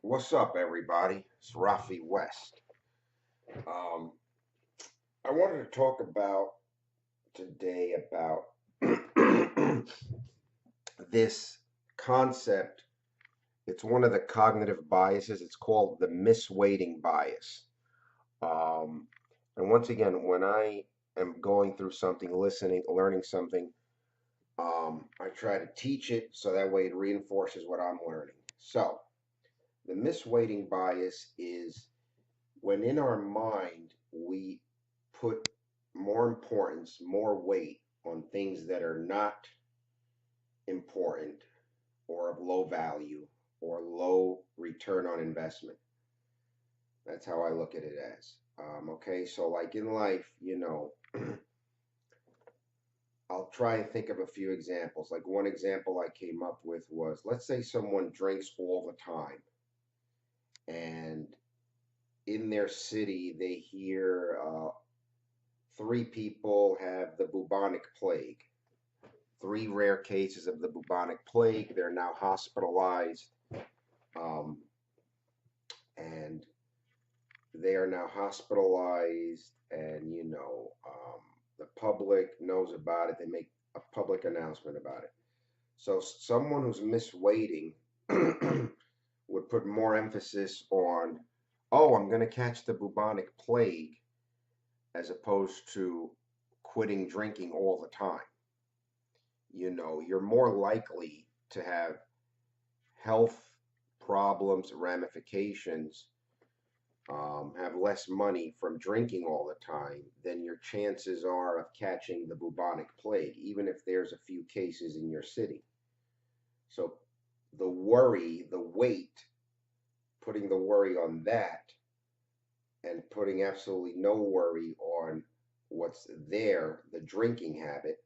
What's up, everybody? It's Rafe West. Um, I wanted to talk about today about this concept. It's one of the cognitive biases. It's called the misweighting bias. Um, and once again, when I am going through something, listening, learning something, I try to teach it so that way it reinforces what I'm learning. So, the misweighting bias is when in our mind we put more importance, more weight on things that are not important or of low value or low return on investment. That's how I look at it as. Okay, so like in life, I'll try and think of a few examples. Like one example I came up with was, let's say someone drinks all the time and in their city they hear three people have the bubonic plague, three rare cases of the bubonic plague. They're now hospitalized, um, and they are now hospitalized, and the public knows about it. They make a public announcement about it. So someone who's misweighting would put more emphasis on, oh, I'm going to catch the bubonic plague, as opposed to quitting drinking all the time. You're more likely to have health problems, ramifications, have less money from drinking all the time than your chances are of catching the bubonic plague, even if there's a few cases in your city. So the worry, the weight, putting the worry on that and putting absolutely no worry on what's there, the drinking habit,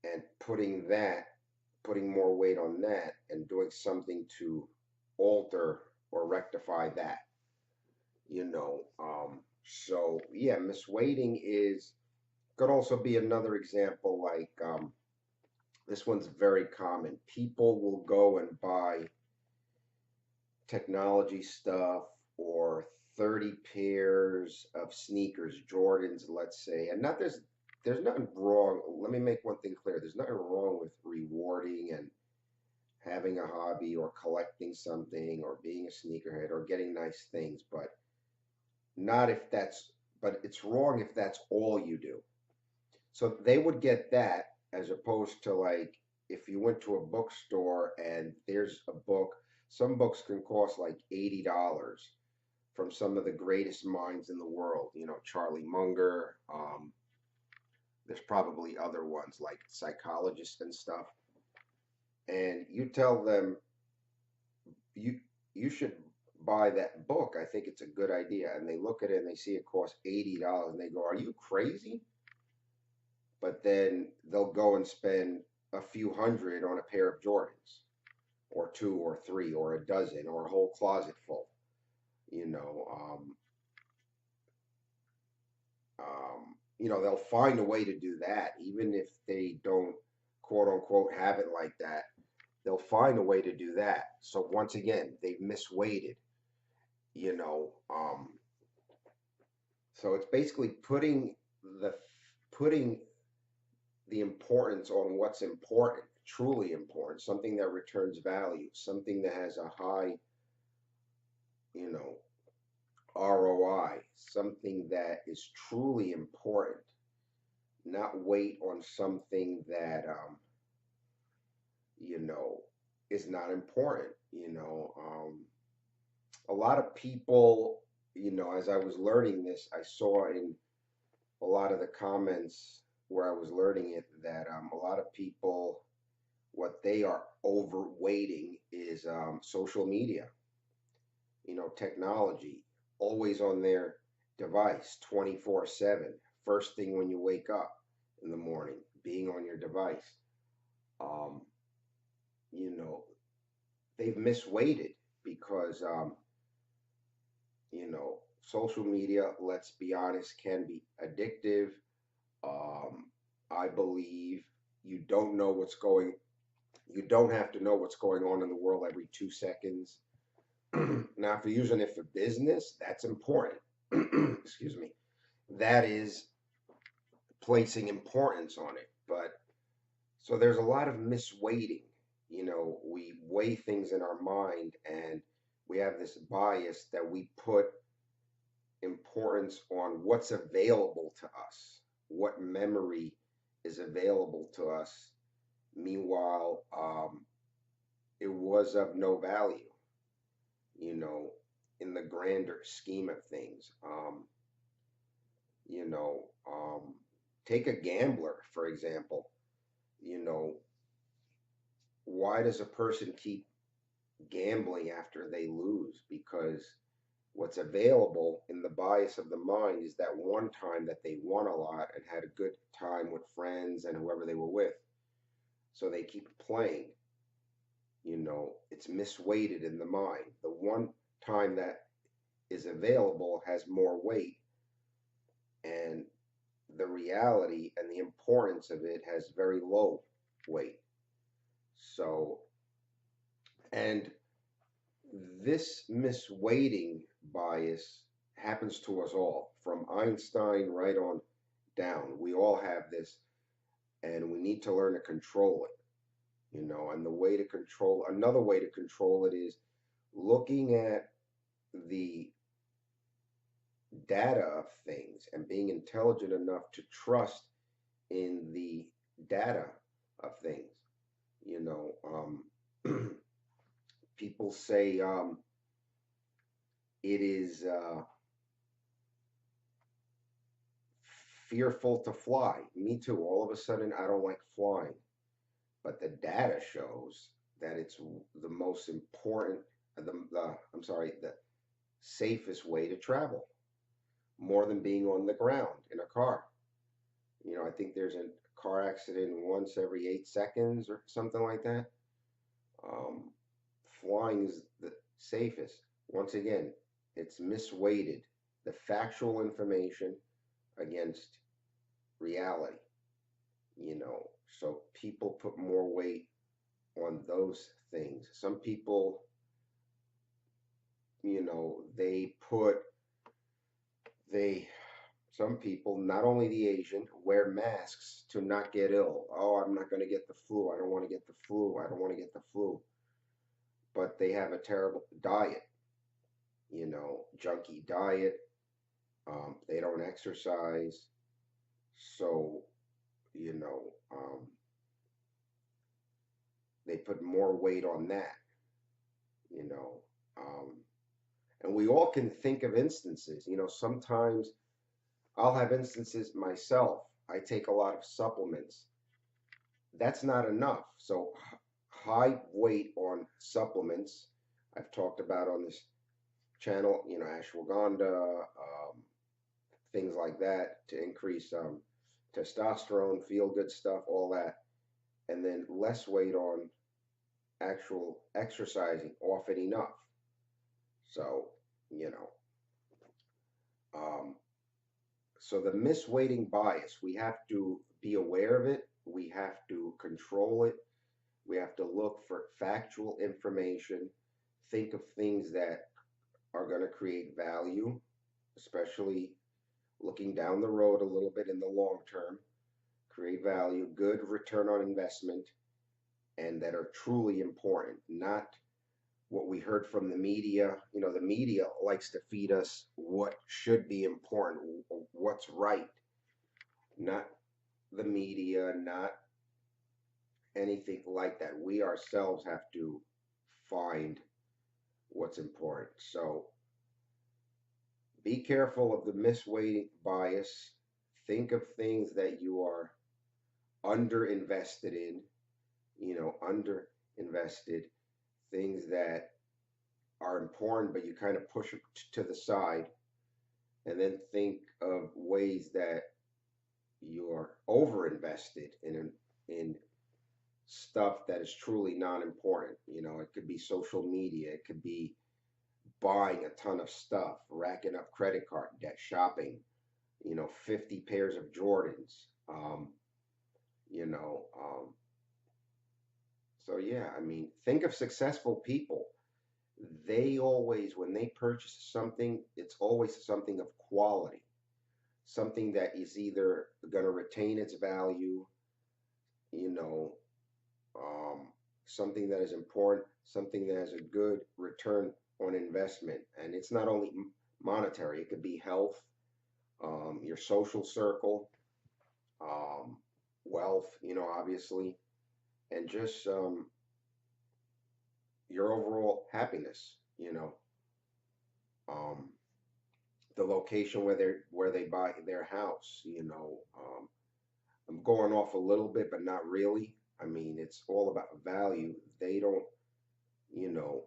and putting more weight on that and doing something to alter or rectify that, so yeah, misweighting is could also be another example. Like this one's very common. People will go and buy technology stuff or 30 pairs of sneakers, Jordans, let's say, and not there's nothing wrong. Let me make one thing clear. There's nothing wrong with rewarding and having a hobby or collecting something or being a sneakerhead or getting nice things, but not if that's, but it's wrong if that's all you do. So they would get that as opposed to like if you went to a bookstore and there's a book, some books can cost like $80 from some of the greatest minds in the world, Charlie Munger. There's probably other ones like psychologists and stuff. And you tell them you you should buy that book. I think it's a good idea. And they look at it and they see it costs $80 and they go, "Are you crazy?" But then they'll go and spend a few hundred on a pair of Jordans or two or three or a dozen or a whole closet full. You know, they'll find a way to do that, even if they don't quote unquote have it like that. They'll find a way to do that. So once again, they've misweighted. You know, um, so it's basically the putting the importance on what's important, truly important, something that returns value, something that has a high, you know, ROI, something that is truly important, not wait on something that, you know, is not important. A lot of people, as I was learning this, I saw in a lot of the comments where I was learning it that a lot of people, what they are overweighting is social media, technology, always on their device 24/7. First thing when you wake up in the morning, being on your device. Um, you know, they've misweighted because, social media, let's be honest, can be addictive. Um, I believe you don't know what's going, you don't have to know what's going on in the world every 2 seconds. Now, if you're using it for business, that's important. Excuse me. That is placing importance on it. But so there's a lot of misweighting. We weigh things in our mind and we have this bias that we put importance on what's available to us, what memory is available to us. Meanwhile, it was of no value, you know, in the grander scheme of things. You know, take a gambler, for example. You know, why does a person keep gambling after they lose? Because what's available in the bias of the mind is that one time that they won a lot and had a good time with friends and whoever they were with. So they keep playing. It's misweighted in the mind. The one time that is available has more weight, and the reality and the importance of it has very low weight. So, and this misweighting bias happens to us all, from Einstein right on down. We all have this, and we need to learn to control it. And another way to control it is looking at the data of things and being intelligent enough to trust in the data of things. You know, people say it is fearful to fly. Me too. All of a sudden, I don't like flying. But the data shows that it's the most important, the safest way to travel, more than being on the ground in a car. I think there's a car accident once every 8 seconds or something like that. Um, Flying is the safest. Once again, it's misweighted the factual information against reality. So people put more weight on those things. Some people, they put they some people, not only the Asian, wear masks to not get ill. Oh, I'm not going to get the flu. I don't want to get the flu. I don't want to get the flu. But they have a terrible diet, junky diet. They don't exercise. So, you know, um, they put more weight on that, you know. Um, and we all can think of instances, sometimes I'll have instances myself. I take a lot of supplements. That's not enough. So high weight on supplements, I've talked about on this channel, ashwagandha, things like that to increase testosterone, feel good stuff, all that. And then less weight on actual exercising often enough. So, you know, um, so the misweighting bias, we have to be aware of it. We have to control it. We have to look for factual information, think of things that are going to create value, especially looking down the road a little bit in the long term, create value, good return on investment, and that are truly important, not what we heard from the media. The media likes to feed us what should be important, what's right, not the media, not anything like that. We ourselves have to find what's important. So be careful of the misweighting bias. Think of things that you are under invested in, under invested, things that are important, but you kind of push it to the side, and then think of ways that you're over invested in stuff that is truly non-important. It could be social media, it could be buying a ton of stuff, racking up credit card debt, shopping, 50 pairs of Jordans. You know, so yeah, I mean, think of successful people they always, when they purchase something, it's always something of quality, something that is either going to retain its value, you know, um, something that is important, something that has a good return on investment. And it's not only monetary, it could be health, your social circle, um, wealth, obviously, and just your overall happiness, um, the location where they buy their house, I'm going off a little bit, but not really. I mean, it's all about value. They don't, you know,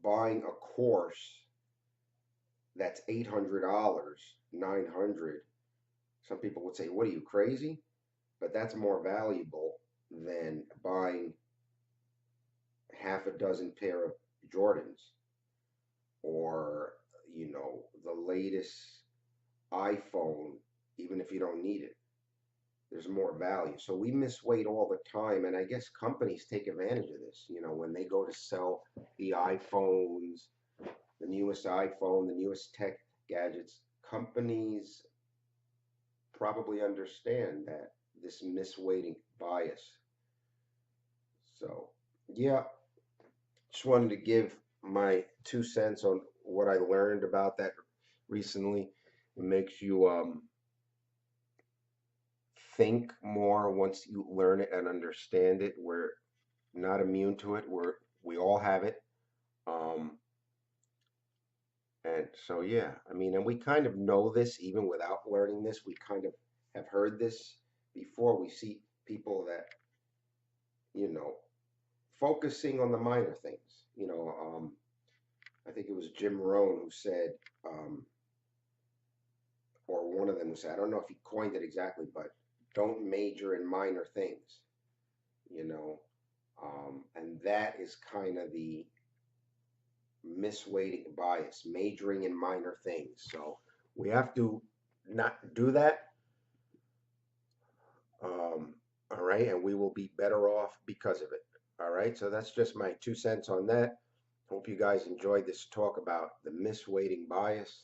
buying a course that's $800, 900. Some people would say, "What are you, crazy?" But that's more valuable than buying half a dozen pair of Jordans or, the latest iPhone, even if you don't need it. There's more value. So we misweight all the time, and I guess companies take advantage of this. When they go to sell the iPhones, the newest iPhone, the newest tech gadgets, companies probably understand that this misweighting bias. So, yeah, just wanted to give my 2 cents on what I learned about that recently. It makes you think more once you learn it and understand it. We're not immune to it. We all have it. Um, and so yeah, I mean, and we kind of know this even without learning this. We kind of have heard this before. We see people that, you know, focusing on the minor things. I think it was Jim Rohn who said, or one of them who said, I don't know if he coined it exactly, but don't major in minor things, you know. And that is kind of the misweighting bias, majoring in minor things. So we have to not do that. All right, and we will be better off because of it. All right, so that's just my 2 cents on that. Hope you guys enjoyed this talk about the misweighting bias.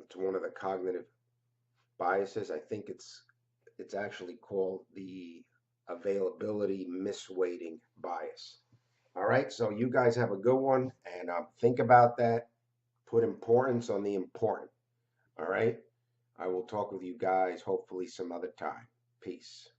It's one of the cognitive biases. I think it's actually called the availability misweighting bias. All right, so you guys have a good one, and think about that. Put importance on the important. All right, I will talk with you guys hopefully some other time. Peace.